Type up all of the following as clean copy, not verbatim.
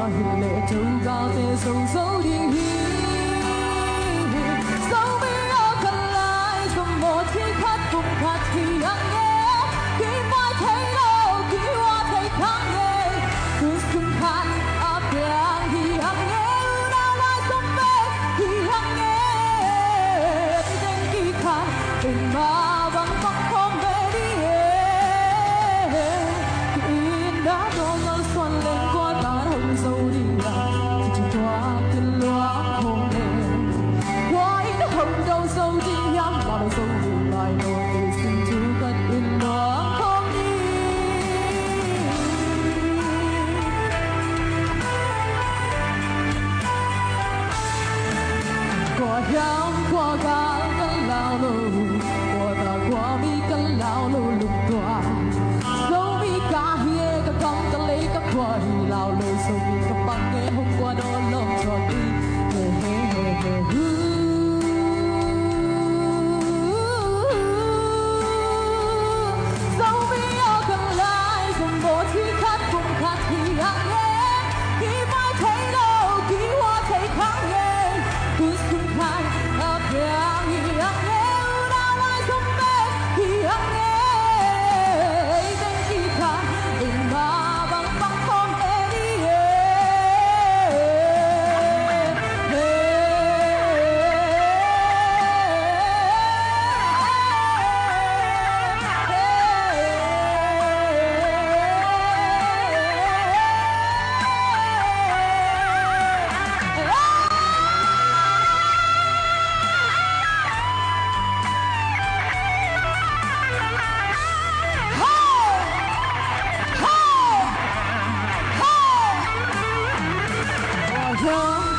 hiện lệ trâu cao tê sâu sâu đi sâu bi ở cần lại dòng một khi khát cùng khát thì ăn nhé khi mai thấy đâu khi hoa thấy kháng nhé cứ xuân khát áp đàng thì ăn nhé nào lại sông về thì ăn nhé tên kỳ khát tình mà vắng vắng không về đi in đã đổ ngỡ xuân lên qua tán hồng sâu đi thì chỉ thoa tiền loáng hồn đêm qua in hồng đâu sâu đi nhắm là đâu sâu đi lại nỗi tình xin chú cất in loáng không đi qua hiếm qua gạo cân lao lù qua ta qua mi cân lao lù lục tòa dấu mi cả hie cả cắm cả lấy cả qua hi lao lù sâu mi cả băng nghe hôm qua đó lòng cho đi dấu mi ở gần lại dòng bộ thi khát cùng khát thì ăn nhé khi mai thấy đâu khi hoa thấy kháng nhé cứ xuân khai ấp đàng thì ăn nhé nào lại sông về thì ăn nhé tên khi khát tình mà vắng vắng không thể đi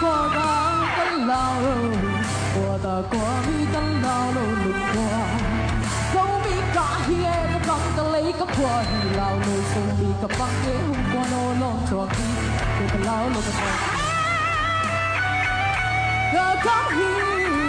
qua gắng cân lao lù qua ta qua mi cân lao lù lục qua dấu mi cả hie cả cắm cả lấy cả qua hi lao lù sâu mi cả băng ghế hôm qua nó lon cho khi để cả lao lù cả cả hi